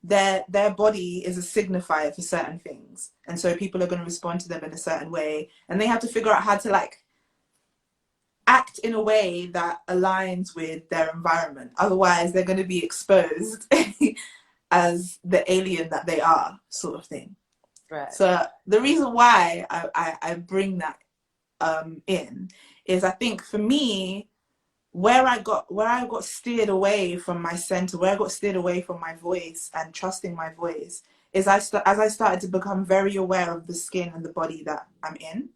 their body is a signifier for certain things, and so people are going to respond to them in a certain way, and they have to figure out how to like act in a way that aligns with their environment, otherwise they're going to be exposed as the alien that they are, sort of thing. Right. So the reason why I bring that in is, I think for me, where I got steered away from my center, where I got steered away from my voice and trusting my voice, is as I started to become very aware of the skin and the body that I'm in,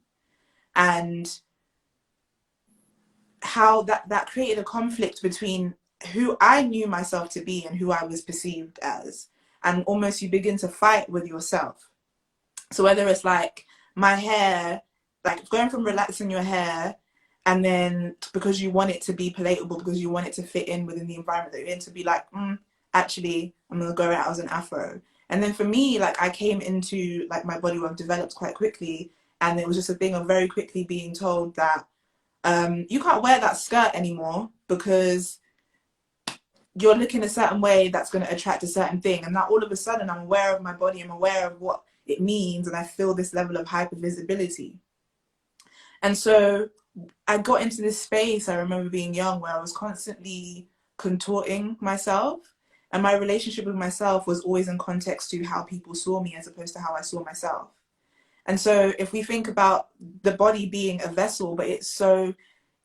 and how that created a conflict between who I knew myself to be and who I was perceived as, and almost you begin to fight with yourself. So whether it's like my hair, like going from relaxing your hair, and then because you want it to be palatable, because you want it to fit in within the environment that you're in, to be like, actually, I'm going to go out as an afro. And then for me, like I came into like my body work developed quite quickly, and it was just a thing of very quickly being told that you can't wear that skirt anymore because you're looking a certain way that's going to attract a certain thing. And now all of a sudden I'm aware of my body, I'm aware of what it means, and I feel this level of hypervisibility. And so I got into this space, I remember being young, where I was constantly contorting myself, and my relationship with myself was always in context to how people saw me as opposed to how I saw myself. And so if we think about the body being a vessel, but it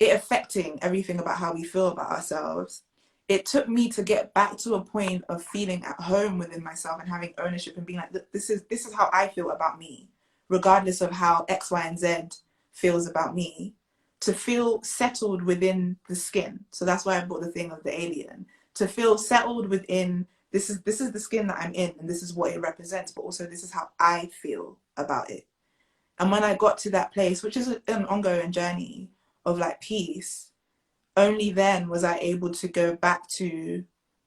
affecting everything about how we feel about ourselves, it took me to get back to a point of feeling at home within myself and having ownership and being like, this is how I feel about me, regardless of how X, Y, and Z feels about me, to feel settled within the skin. So that's why I brought the thing of the alien, to feel settled within, this is the skin that I'm in, and this is what it represents, but also this is how I feel about it. And when I got to that place, which is an ongoing journey of like peace, only then was I able to go back to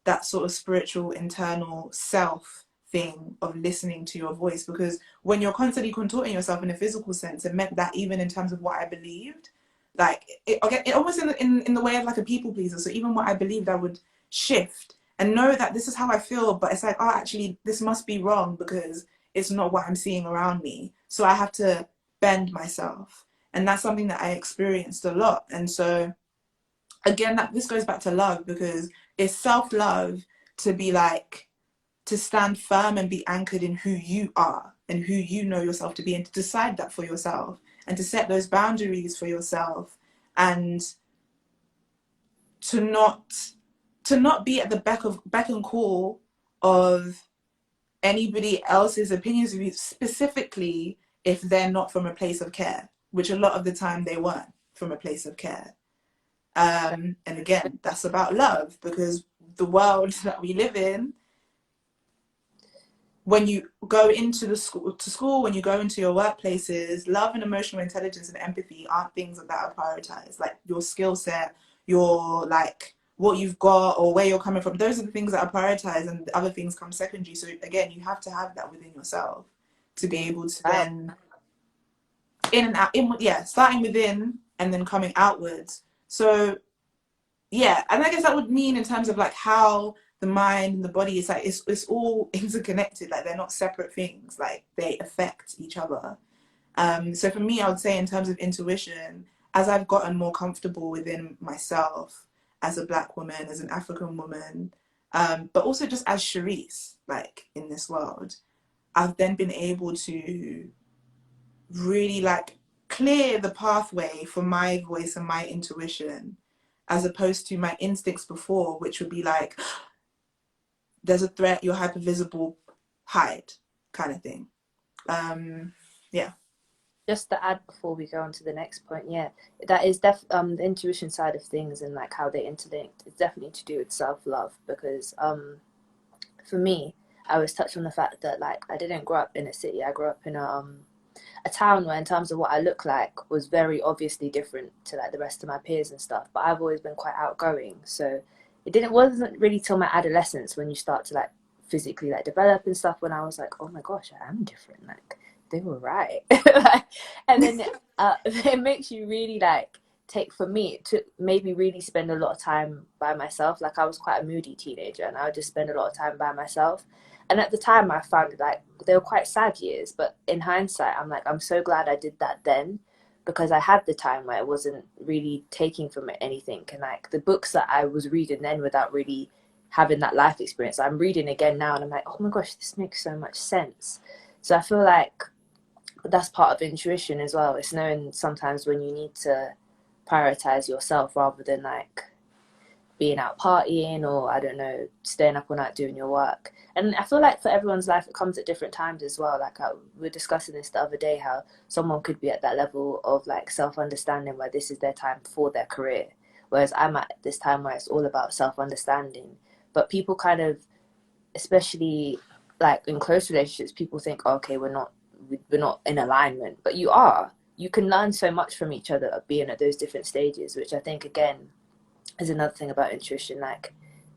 that sort of spiritual internal self thing of listening to your voice. Because when you're constantly contorting yourself in a physical sense, it meant that even in terms of what I believed, like it almost in the way of like a people pleaser. So even what I believed, I would shift and know that this is how I feel, but it's like, oh, actually this must be wrong because it's not what I'm seeing around me. So I have to bend myself. And that's something that I experienced a lot. And so again, this goes back to love, because it's self-love to be like, to stand firm and be anchored in who you are and who you know yourself to be, and to decide that for yourself and to set those boundaries for yourself, and to not be at the beck and call of anybody else's opinions of you, specifically if they're not from a place of care. which a lot of the time they weren't from a place of care. And again, that's about love, because the world that we live in, when you go into the school, when you go into your workplaces, love and emotional intelligence and empathy aren't things that are prioritized. Like your skill set, your like what you've got or where you're coming from, those are the things that are prioritized, and the other things come secondary. So again, you have to have that within yourself to be able to Wow. then in and out, starting within and then coming outwards. So yeah, and I guess that would mean in terms of like how the mind and the body is like it's all interconnected. Like they're not separate things. Like they affect each other. So for me, I would say in terms of intuition, as I've gotten more comfortable within myself as a Black woman, as an African woman, but also just as Charisse, like in this world, I've then been able to really like clear the pathway for my voice and my intuition, as opposed to my instincts before, which would be like, there's a threat, you're hypervisible, hide, kind of thing. Yeah. Just to add before we go on to the next point, yeah, that is the intuition side of things and like how they interlinked. It's definitely to do with self-love, because for me, I was touched on the fact that like I didn't grow up in a city. I grew up in a town where in terms of what I look like was very obviously different to like the rest of my peers and stuff, but I've always been quite outgoing, so wasn't really till my adolescence when you start to like physically like develop and stuff, when I was like, oh my gosh, I am different, like they were right. And then it makes you really like for me it took made me really spend a lot of time by myself. Like I was quite a moody teenager and I would just spend a lot of time by myself, and at the time I found like they were quite sad years, but in hindsight I'm like, I'm so glad I did that then, because I had the time where I wasn't really taking from it anything, and like the books that I was reading then without really having that life experience, I'm reading again now and I'm like, oh my gosh, this makes so much sense. So I feel like that's part of intuition as well. It's knowing sometimes when you need to prioritize yourself rather than like being out partying, or I don't know, staying up all night doing your work. And I feel like for everyone's life it comes at different times as well. Like we were discussing this the other day, how someone could be at that level of like self-understanding where this is their time for their career, whereas I'm at this time where it's all about self-understanding. But people kind of, especially like in close relationships, people think, oh, okay, we're not in alignment, but you can learn so much from each other of being at those different stages, which I think again is another thing about intuition, like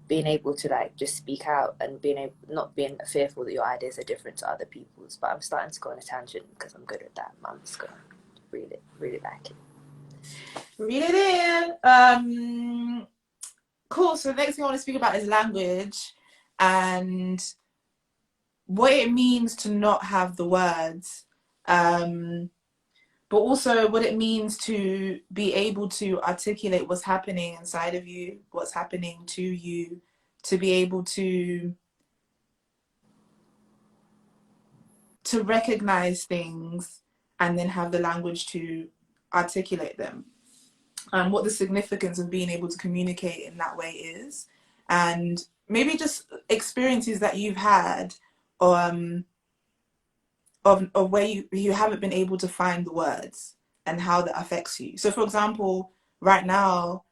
being able to like just speak out and being able, not being fearful that your ideas are different to other people's. But I'm starting to go on a tangent because I'm good at that. I'm just gonna really like it. Read it in. Cool. So the next thing I want to speak about is language and what it means to not have the words, but also what it means to be able to articulate what's happening inside of you, what's happening to you, to be able to recognize things and then have the language to articulate them, and what the significance of being able to communicate in that way is, and maybe just experiences that you've had of where you haven't been able to find the words and how that affects you. So for example, right now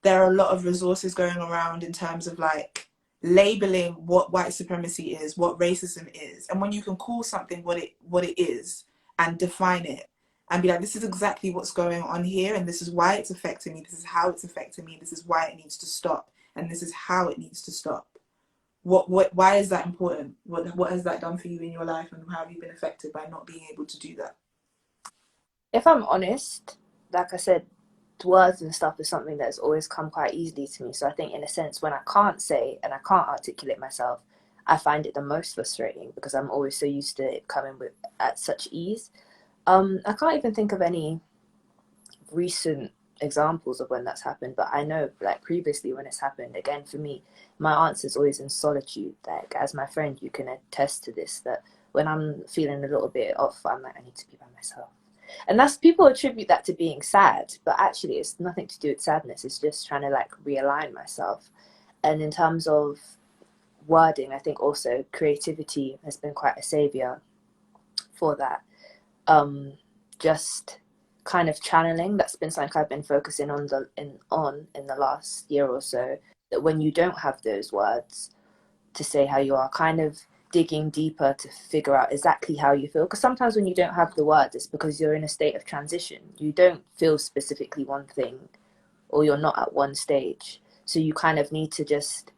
there are a lot of resources going around in terms of like labeling what white supremacy is, what racism is, and when you can call something what it is and define it and be like, this is exactly what's going on here, and this is why it's affecting me, this is how it's affecting me, this is why it needs to stop, and this is how it needs to stop. Why is that important? What has that done for you in your life, and how have you been affected by not being able to do that? If I'm honest, like I said, words and stuff is something that's always come quite easily to me. So I think in a sense, when I can't say and I can't articulate myself, I find it the most frustrating because I'm always so used to it coming with at such ease. I can't even think of any recent examples of when that's happened, but I know like previously when it's happened, again for me, my answer is always in solitude. Like as my friend, you can attest to this, that when I'm feeling a little bit off, I'm like, I need to be by myself. And that's, people attribute that to being sad, but actually it's nothing to do with sadness. It's just trying to like realign myself. And in terms of wording, I think also creativity has been quite a savior for that. Just kind of channeling. That's been something I've been focusing on in the last year or so. That when you don't have those words to say how you are, kind of digging deeper to figure out exactly how you feel. Because sometimes when you don't have the words, it's because you're in a state of transition. You don't feel specifically one thing, or you're not at one stage. So you kind of need to just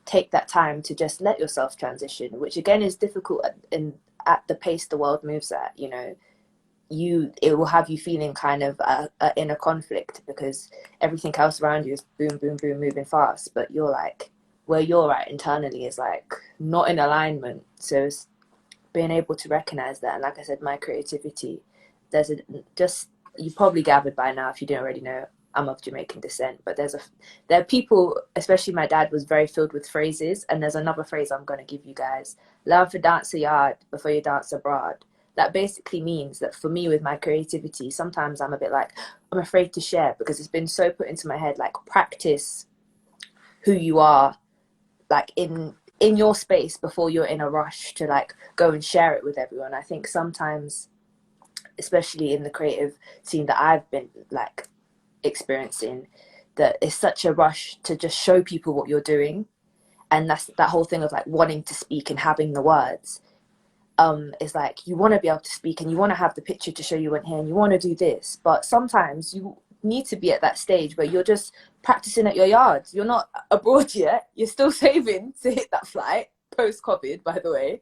take that time to just let yourself transition, which again is difficult at the pace the world moves at. You know, it will have you feeling kind of in a conflict because everything else around you is boom, boom, boom, moving fast, but you're like, where you're at internally is like not in alignment. So it's being able to recognize that. And like I said, my creativity, just, you probably gathered by now if you didn't already know, I'm of Jamaican descent, but there are people, especially my dad was very filled with phrases, and there's another phrase I'm going to give you guys: learn to dance a yard before you dance abroad. That basically means that for me with my creativity, sometimes I'm a bit like, I'm afraid to share because it's been so put into my head, like practice who you are, like in your space before you're in a rush to like go and share it with everyone. I think sometimes, especially in the creative scene that I've been like experiencing, that it's such a rush to just show people what you're doing, and that's that whole thing of like wanting to speak and having the words. It's like you want to be able to speak and you want to have the picture to show you went here and you want to do this, but sometimes you need to be at that stage where you're just practicing at your yard. You're not abroad yet, you're still saving to hit that flight post COVID, by the way,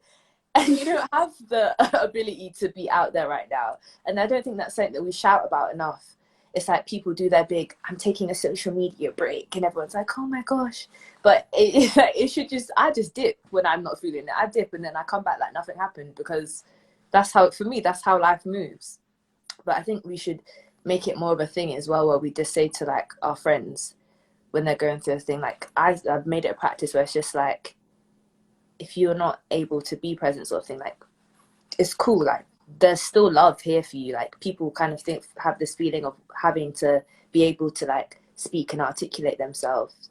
and you don't have the ability to be out there right now. And I don't think that's something that we shout about enough. It's like people do their big, I'm taking a social media break, and everyone's like, oh my gosh. But it should just, I just dip when I'm not feeling it. I dip and then I come back like nothing happened, because that's how, for me, that's how life moves. But I think we should make it more of a thing as well, where we just say to like our friends when they're going through a thing, like I've made it a practice where it's just like, if you're not able to be present sort of thing, like it's cool, like there's still love here for you. Like people kind of have this feeling of having to be able to like speak and articulate themselves,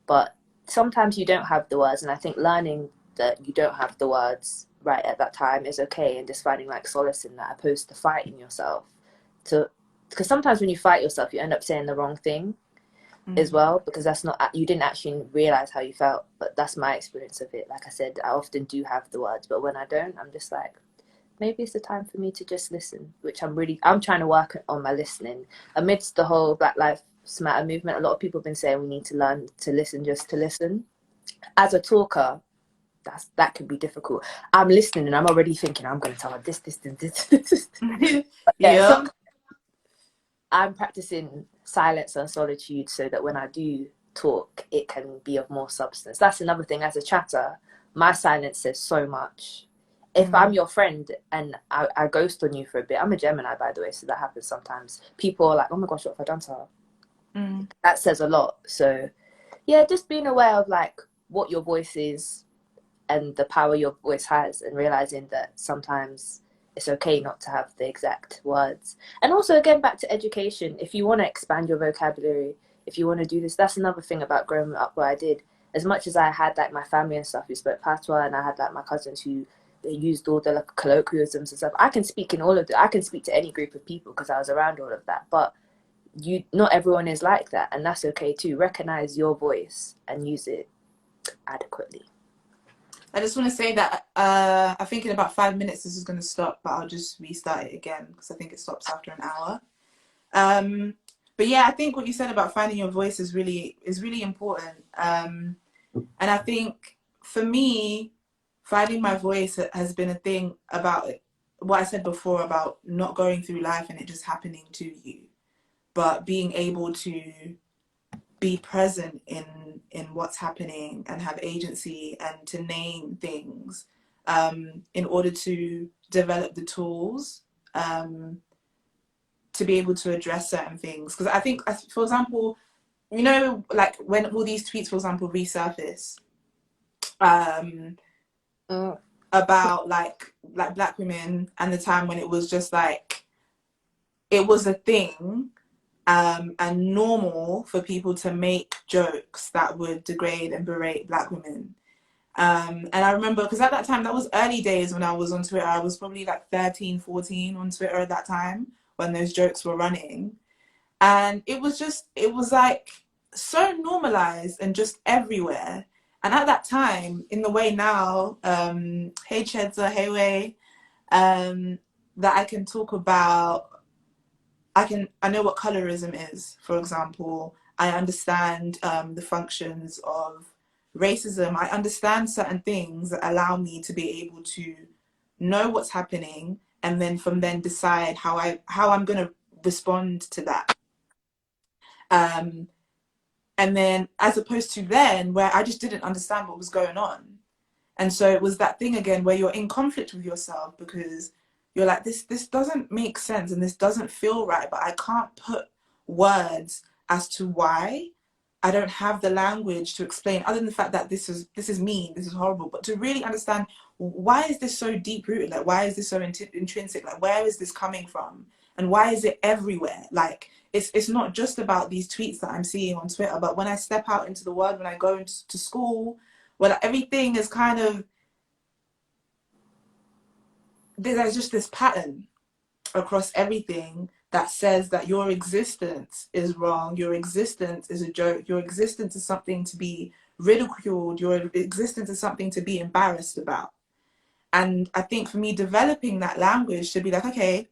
but sometimes you don't have the words, and I think learning that you don't have the words right at that time is okay, and just finding like solace in that opposed to fighting yourself. Because sometimes when you fight yourself you end up saying the wrong thing as well, because that's not, you didn't actually realize how you felt. But that's my experience of it. Like I said, I often do have the words, but when I don't, I'm just like, maybe it's the time for me to just listen, which I'm trying to work on my listening amidst the whole Black Lives Matter movement. A lot of people have been saying we need to learn to listen just to listen. As a talker, that can be difficult. I'm listening and I'm already thinking I'm going to tell her this. Yeah. I'm practicing silence and solitude so that when I do talk, it can be of more substance. That's another thing. As a chatter, my silence says so much. If I'm your friend and I ghost on you for a bit, I'm a Gemini, by the way, so that happens sometimes. People are like, oh my gosh, what have I done to her? That says a lot. So yeah, just being aware of like what your voice is and the power your voice has, and realizing that sometimes it's okay not to have the exact words. And also, again, back to education, if you want to expand your vocabulary, if you want to do this, that's another thing about growing up where I did. As much as I had like my family and stuff who spoke patois, and I had like my cousins who they used all the like colloquialisms and stuff, I can speak in all of I can speak to any group of people because I was around all of that. But not everyone is like that, and that's okay too. Recognize your voice and use it adequately. I just want to say that I think in about 5 minutes this is going to stop, but I'll just restart it again because I think it stops after an hour. But yeah, I think what you said about finding your voice is really important. And I think for me, finding my voice has been a thing about what I said before about not going through life and it just happening to you, but being able to be present in what's happening and have agency and to name things in order to develop the tools to be able to address certain things. Because I think, for example, you know, like when all these tweets, for example, resurface about like Black women and the time when it was just like, it was a thing and normal for people to make jokes that would degrade and berate Black women. And I remember, because at that time, that was early days when I was on Twitter. I was probably like 13, 14 on Twitter at that time, when those jokes were running. And it was like so normalized and just everywhere. And at that time, in the way now, hey Chedza, hey way, that I can talk about, I know what colorism is, for example. I understand the functions of racism. I understand certain things that allow me to be able to know what's happening, and then from then decide how I'm going to respond to that. And then, as opposed to then, where I just didn't understand what was going on. And so it was that thing again where you're in conflict with yourself, because you're like, this doesn't make sense and this doesn't feel right, but I can't put words as to why. I don't have the language to explain, other than the fact that this is mean, this is horrible, but to really understand, why is this so deep rooted? Like, why is this so intrinsic? Like, where is this coming from? And why is it everywhere? Like, it's not just about these tweets that I'm seeing on Twitter, but when I step out into the world, when I go into school, well, everything is kind of, there's just this pattern across everything that says that your existence is wrong, your existence is a joke, your existence is something to be ridiculed, your existence is something to be embarrassed about. And I think for me, developing that language to be like, okay,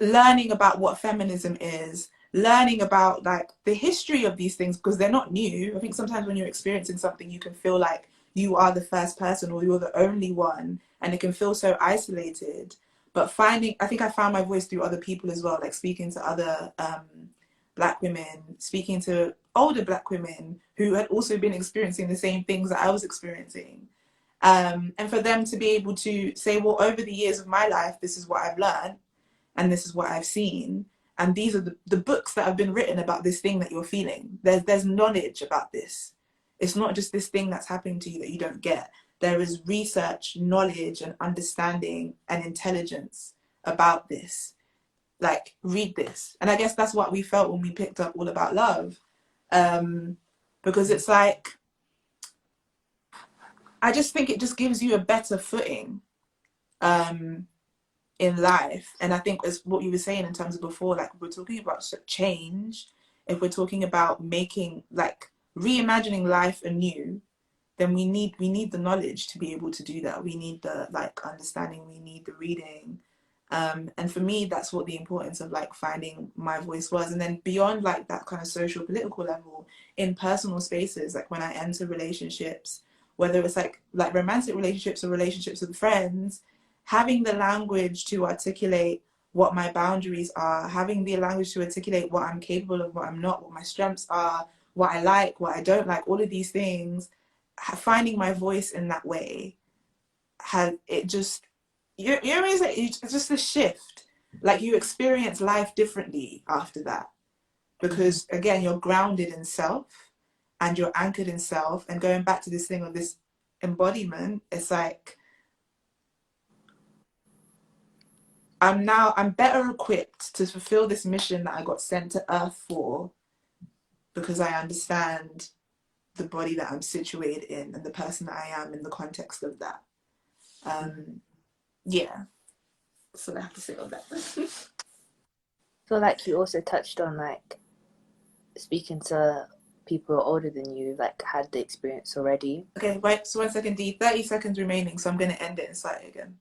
learning about what feminism is, learning about like the history of these things, because they're not new. I think sometimes when you're experiencing something, you can feel like you are the first person or you're the only one, and it can feel so isolated. But I think I found my voice through other people as well, like speaking to other Black women, speaking to older Black women who had also been experiencing the same things that I was experiencing. And for them to be able to say, well, over the years of my life, this is what I've learned and this is what I've seen. And these are the books that have been written about this thing that you're feeling. There's knowledge about this. It's not just this thing that's happening to you that you don't get. There is research, knowledge, and understanding and intelligence about this. Like, read this. And I guess that's what we felt when we picked up All About Love. Because it's like, I just think it just gives you a better footing in life. And I think as what you were saying in terms of before, like, we're talking about change, if we're talking about making, like, reimagining life anew, then we need the knowledge to be able to do that. We need the like understanding, we need the reading. And for me, that's what the importance of like finding my voice was. And then beyond like that kind of social political level, in personal spaces, like when I enter relationships, whether it's like romantic relationships or relationships with friends, having the language to articulate what my boundaries are, having the language to articulate what I'm capable of, what I'm not, what my strengths are, what I like, what I don't like, all of these things, finding my voice in that way, had it just, you know what I mean? It's just a shift. Like, you experience life differently after that, because again, you're grounded in self and you're anchored in self. And going back to this thing of this embodiment, it's like, I'm better equipped to fulfill this mission that I got sent to Earth for, because I understand the body that I'm situated in and the person that I am in the context of that. Yeah, that's what I have to say on that. I feel like you also touched on like speaking to people older than you, like had the experience already. Okay, wait, so 1 second, Dee. 30 seconds remaining, so I'm going to end it and start it again.